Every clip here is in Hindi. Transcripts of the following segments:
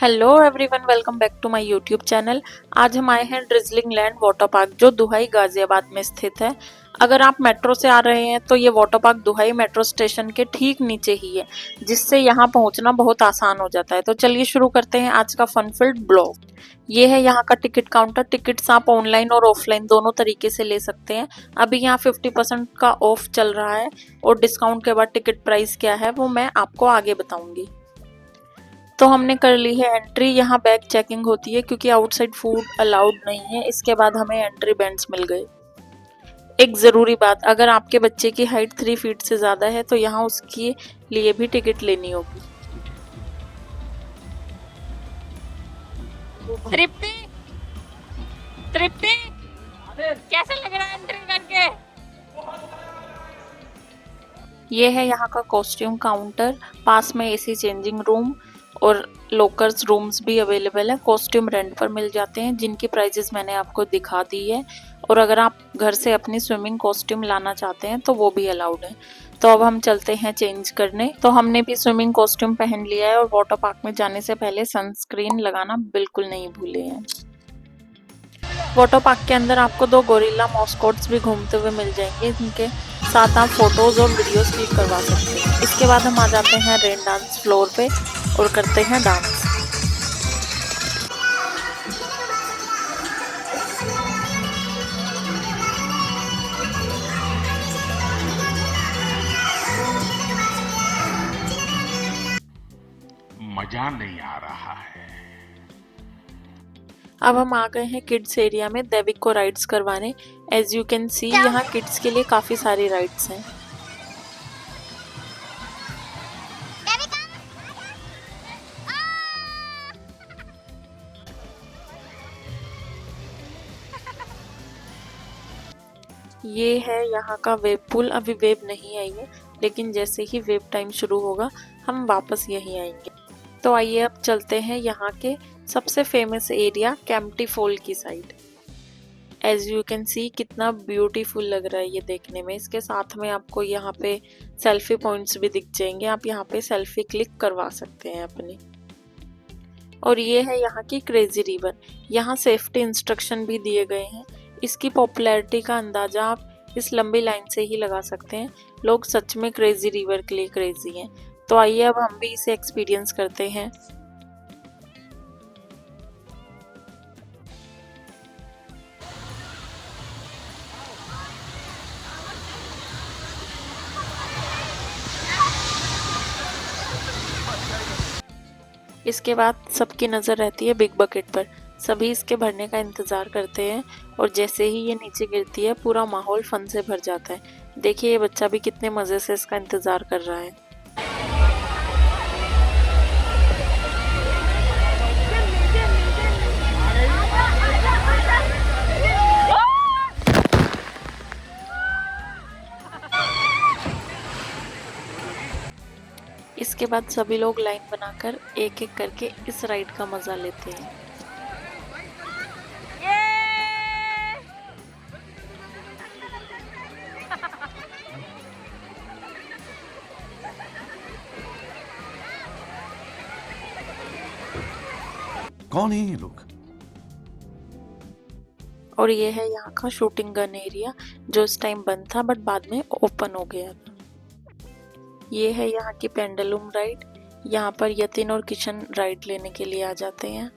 Hello everyone, welcome back to my YouTube channel. आज हम आए हैं ड्रिजलिंग लैंड वाटर पार्क, जो दुहाई गाजियाबाद में स्थित है। अगर आप मेट्रो से आ रहे हैं तो ये वाटर पार्क दुहाई मेट्रो स्टेशन के ठीक नीचे ही है, जिससे यहाँ पहुँचना बहुत आसान हो जाता है। तो चलिए शुरू करते हैं आज का फन फिल्ड ब्लॉग। ये है यहाँ का टिकट काउंटर। टिकट्स आप ऑनलाइन और ऑफलाइन दोनों तरीके से ले सकते हैं। अभी यहाँ 50% का ऑफ चल रहा है और डिस्काउंट के बाद टिकट प्राइस क्या है वो मैं आपको आगे बताऊंगी। तो हमने कर ली है एंट्री। यहाँ बैग चेकिंग होती है क्योंकि आउटसाइड फूड अलाउड नहीं है। इसके बाद हमें एंट्री बैंड्स मिल गए। एक ज़रूरी बात, अगर आपके बच्चे की हाइट 3 फीट से ज़्यादा है तो यहाँ उसके लिए भी टिकट लेनी होगी। तृप्ति तृप्ति कैसा लग रहा है एंट्री करके? ये है यहाँ का कॉस्ट्यूम काउंटर। पास में एसी चेंजिंग रूम और लॉकर्स रूम्स भी अवेलेबल है। कॉस्ट्यूम रेंट पर मिल जाते हैं, जिनकी प्राइजेस मैंने आपको दिखा दी है। और अगर आप घर से अपनी स्विमिंग कॉस्ट्यूम लाना चाहते हैं तो वो भी अलाउड है। तो अब हम चलते हैं चेंज करने। तो हमने भी स्विमिंग कॉस्ट्यूम पहन लिया है और वाटर पार्क में जाने से पहले सनस्क्रीन लगाना बिल्कुल नहीं भूले हैं। वाटर पार्क के अंदर आपको 2 गोरिल्ला मॉस्कोट्स भी घूमते हुए मिल जाएंगे, जिनके साथ आप फोटोज और वीडियोस क्लिक करवा सकते हैं। इसके बाद हम आ जाते हैं रेन डांस फ्लोर पे और करते हैं डांस। मजा नहीं आ रहा है। अब हम आ गए हैं किड्स एरिया में देविक को राइड्स करवाने। एज यू कैन सी यहाँ किड्स के लिए काफी सारी राइड्स हैं। ये है यहाँ का वेव पूल। अभी वेव नहीं आई है, लेकिन जैसे ही वेव टाइम शुरू होगा हम वापस यहीं आएंगे। तो आइए अब चलते हैं यहाँ के सबसे फेमस एरिया कैंपटी फॉल की side. As you can see कितना ब्यूटीफुल लग रहा है ये देखने में। इसके साथ में आपको यहाँ पे सेल्फी पॉइंट्स भी दिख जाएंगे। आप यहाँ पे सेल्फी क्लिक करवा सकते हैं अपनी। और ये है यहाँ की क्रेजी रिवर। यहाँ सेफ्टी इंस्ट्रक्शन भी दिए गए हैं। इसकी पॉपुलैरिटी का अंदाजा आप इस लंबी लाइन से ही लगा सकते हैं। लोग सच में क्रेजी रिवर के लिए क्रेजी हैं। तो आइए अब हम भी इसे एक्सपीरियंस करते हैं। इसके बाद सबकी नज़र रहती है बिग बकेट पर। सभी इसके भरने का इंतज़ार करते हैं और जैसे ही ये नीचे गिरती है पूरा माहौल फन से भर जाता है। देखिए ये बच्चा भी कितने मज़े से इसका इंतज़ार कर रहा है। इसके बाद सभी लोग लाइन बनाकर एक एक करके इस राइड का मज़ा लेते हैं। कौन है ये लोग? और ये है यहाँ का शूटिंग गन एरिया, जो इस टाइम बंद था बट बाद में ओपन हो गया था। ये है यहाँ की पेंडुलम राइड। यहाँ पर यतिन और किशन राइड लेने के लिए आ जाते हैं।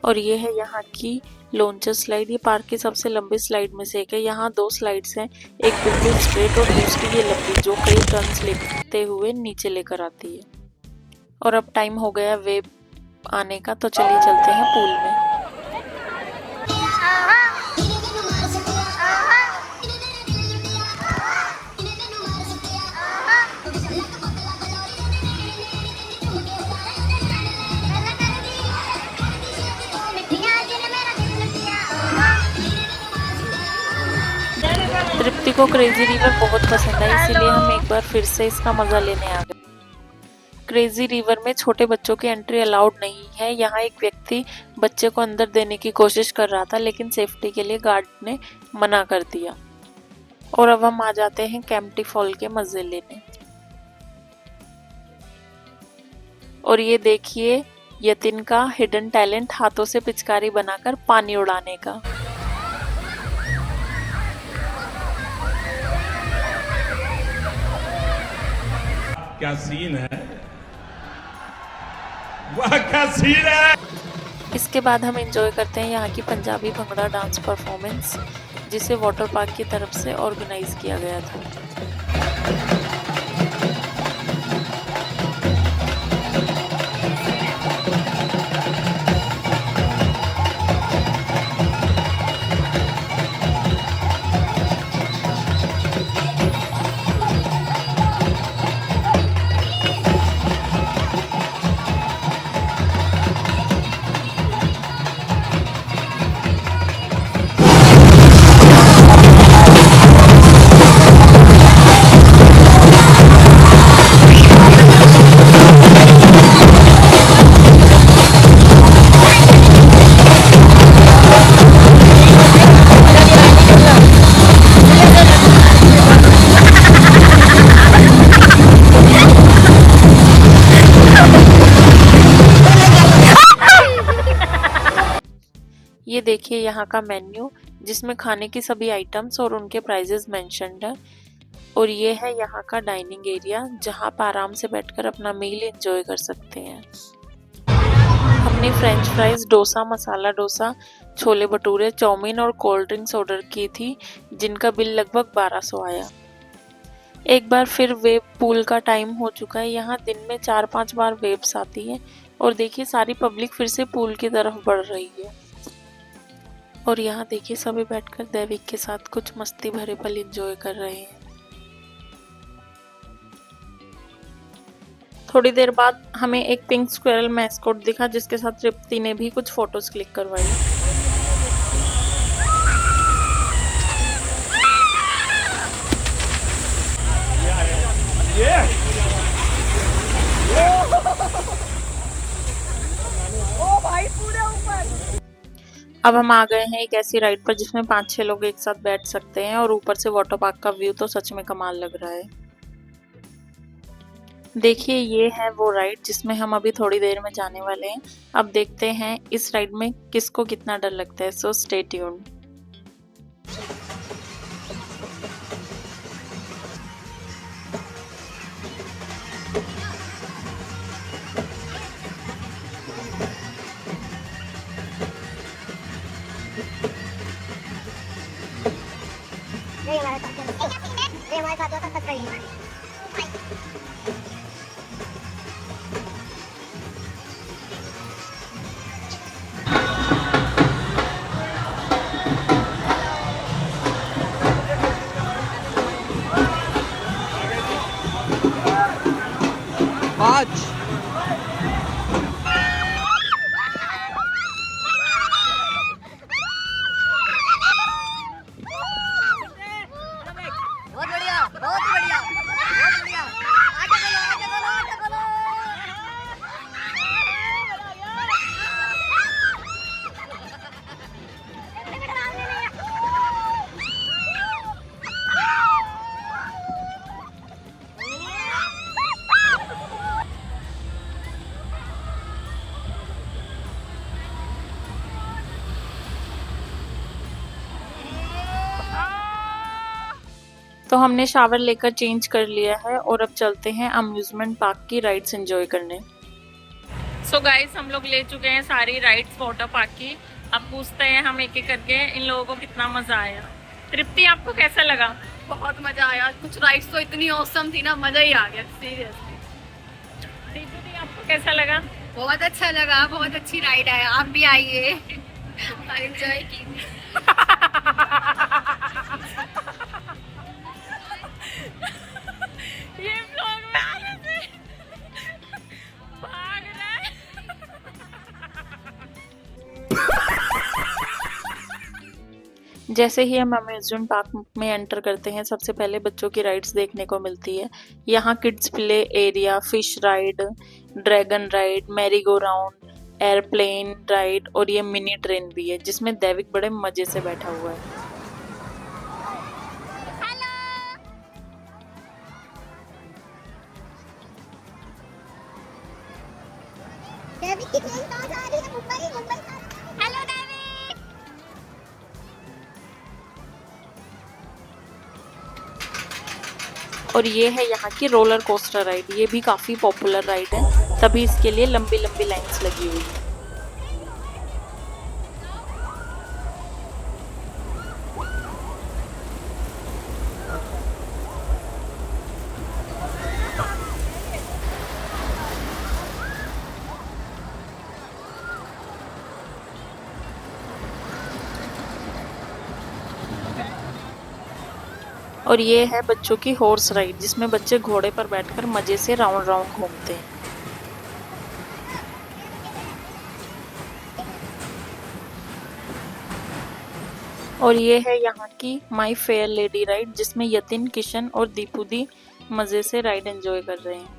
और ये है यहाँ की लॉन्चर स्लाइड। ये पार्क की सबसे लंबी स्लाइड में से एक है। यहाँ 2 स्लाइड्स हैं, एक बिल्कुल स्ट्रेट और दूसरी ये लंबी, जो कई टर्न्स लेते हुए नीचे लेकर आती है। और अब टाइम हो गया वेव आने का, तो चलिए चलते हैं पूल में। तृप्ति को क्रेजी रिवर बहुत पसंद है, इसीलिए हम एक बार फिर से इसका मजा लेने आ गए। क्रेजी रिवर में छोटे बच्चों की एंट्री अलाउड नहीं है। यहाँ एक व्यक्ति बच्चे को अंदर देने की कोशिश कर रहा था, लेकिन सेफ्टी के लिए गार्ड ने मना कर दिया। और अब हम आ जाते हैं केम्प्टी फॉल के मजे लेने। और ये देखिए यतिन का हिडन टैलेंट, हाथों से पिचकारी बनाकर पानी उड़ाने का। क्या सीन है, वाह क्या सीन है। इसके बाद हम एंजॉय करते हैं यहाँ की पंजाबी भंगड़ा डांस परफॉर्मेंस, जिसे वाटर पार्क की तरफ से ऑर्गेनाइज किया गया था। ये देखिए यहाँ का मेन्यू, जिसमें खाने की सभी आइटम्स और उनके प्राइजेस मेंशन्ड है। और ये है यहाँ का डाइनिंग एरिया, जहाँ आप आराम से बैठकर अपना मील एंजॉय कर सकते हैं। हमने French fries, dosa, masala dosa, chole bhature, chowmein और कोल्ड ड्रिंक्स ऑर्डर की थी, जिनका बिल लगभग 1200 आया। एक बार फिर वेव पूल का टाइम हो चुका है। यहाँ दिन में 4-5 बार वेव्स आती है। और देखिए सारी पब्लिक फिर से पूल की तरफ बढ़ रही है। और यहाँ देखिए सभी बैठकर दैविक के साथ कुछ मस्ती भरे पल एंजॉय कर रहे हैं। थोड़ी देर बाद हमें एक पिंक स्क्विरल मैस्कॉट दिखा, जिसके साथ तृप्ति ने भी कुछ फोटोज क्लिक करवाई। अब हम आ गए हैं एक ऐसी राइड पर जिसमें 5-6 लोग एक साथ बैठ सकते हैं, और ऊपर से वाटर पार्क का व्यू तो सच में कमाल लग रहा है। देखिए ये है वो राइड जिसमें हम अभी थोड़ी देर में जाने वाले हैं। अब देखते हैं इस राइड में किसको कितना डर लगता है, सो स्टे ट्यून्ड। हमारे साथ होता खतरा ही है। बहुत बढ़िया, बहुत बढ़िया, बहुत बढ़िया। आगे चलो, आगे चलो, आगे चलो। तो हमने शावर लेकर चेंज कर लिया है और अब चलते हैं अम्यूजमेंट पार्क की राइड्स एंजॉय करने। सो गाइस हम लोग ले चुके हैं सारी राइड्स वाटर पार्क की। अब पूछते हैं हम एक एक करके इन लोगों को कितना मजा आया। तृप्ति आपको कैसा लगा? बहुत मजा आया। कुछ राइड्स तो इतनी औसम थी ना, मजा ही आ गया सीरियसली। दीदी आपको कैसा लगा? बहुत अच्छा लगा, बहुत अच्छी राइड है। आप भी आइए और एंजॉय कीजिए। ये व्लॉग में आने से भाग रहा है। जैसे ही हम अम्यूजमेंट पार्क में एंटर करते हैं, सबसे पहले बच्चों की राइड्स देखने को मिलती है। यहाँ kids play area, fish ride, dragon ride, merry go round, airplane ride और ये मिनी ट्रेन भी है जिसमें दैविक बड़े मजे से बैठा हुआ है। डेविड की ट्रेन कहाँ जा रही है? मुंबई मुंबई। Hello David. और ये है यहाँ की रोलर कोस्टर राइड। ये भी काफी पॉपुलर राइड है, तभी इसके लिए लंबी लंबी लाइंस लगी हुई है। और ये है बच्चों की हॉर्स राइड, जिसमें बच्चे घोड़े पर बैठकर मजे से राउंड राउंड घूमते हैं। और ये है यहाँ की माई फेयर लेडी राइड, जिसमें यतिन, किशन और दीपू दी मजे से राइड एंजॉय कर रहे हैं।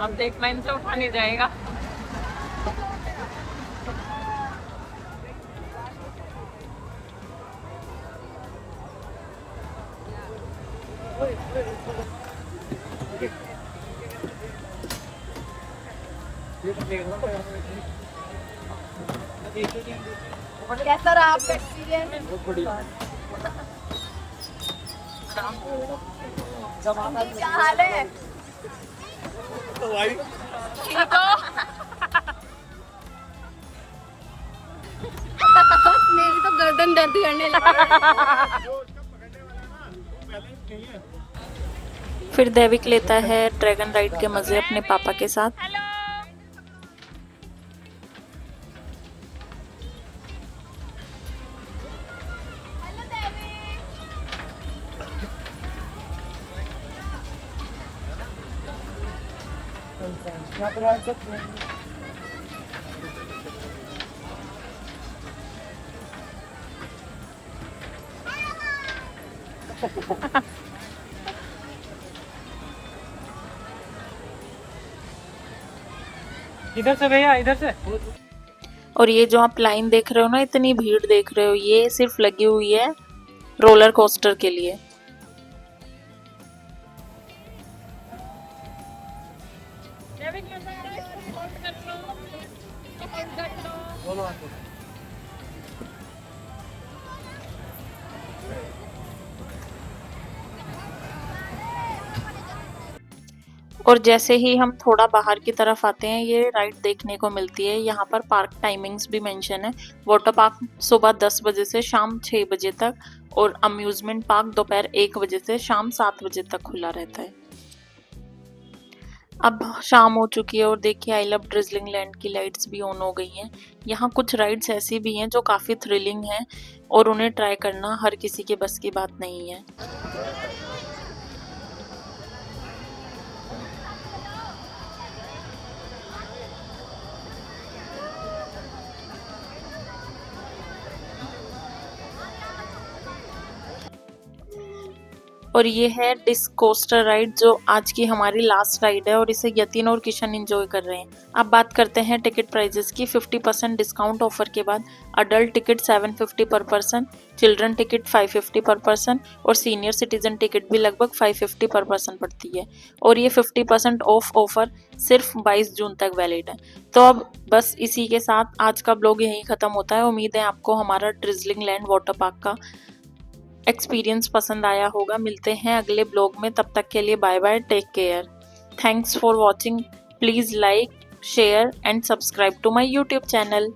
अब देखना इनसे उठा नहीं जाएगा। कैसा रहा आपका एक्सपीरियंस? बहुत बढ़िया। क्या हाल है? ठीक हो? मेरी तो गर्दन दर्द करने लगी। फिर दैविक लेता है ड्रैगन राइड के मजे अपने पापा के साथ। हेलो। इधर से भैया, इधर से। और ये जो आप लाइन देख रहे हो ना, इतनी भीड़ देख रहे हो, ये सिर्फ लगी हुई है रोलर कोस्टर के लिए। और जैसे ही हम थोड़ा बाहर की तरफ आते हैं, ये राइड देखने को मिलती है। यहाँ पर पार्क टाइमिंग्स भी मेंशन है। वाटर पार्क सुबह 10 बजे से शाम 6 बजे तक और अम्यूजमेंट पार्क दोपहर 1 बजे से शाम 7 बजे तक खुला रहता है। अब शाम हो चुकी है और देखिए आई लव ड्रिजलिंग लैंड की लाइट्स भी ऑन हो गई हैं। यहाँ कुछ राइड्स ऐसी भी हैं जो काफ़ी थ्रिलिंग हैं और उन्हें ट्राई करना हर किसी के बस की बात नहीं है। और ये है डिस्क कोस्टर राइड जो आज की हमारी लास्ट राइड है और इसे यतिन और किशन एंजॉय कर रहे हैं। अब बात करते हैं टिकट प्राइजेस की। 50% डिस्काउंट ऑफर के बाद अडल्ट टिकट 750 पर पर्सन, चिल्ड्रन टिकट 550 पर पर्सन और सीनियर सिटीजन टिकट भी लगभग 550 पर पर्सन पड़ती है। और ये 50% ऑफ ऑफर सिर्फ 22 जून तक वैलिड है। तो अब बस इसी के साथ आज का ब्लॉग यहीं ख़त्म होता है। उम्मीद है आपको हमारा ड्रिजलिंग लैंड वाटर पार्क का एक्सपीरियंस पसंद आया होगा। मिलते हैं अगले ब्लॉग में, तब तक के लिए bye bye, take care, thanks for watching, please like, share and subscribe to my YouTube channel.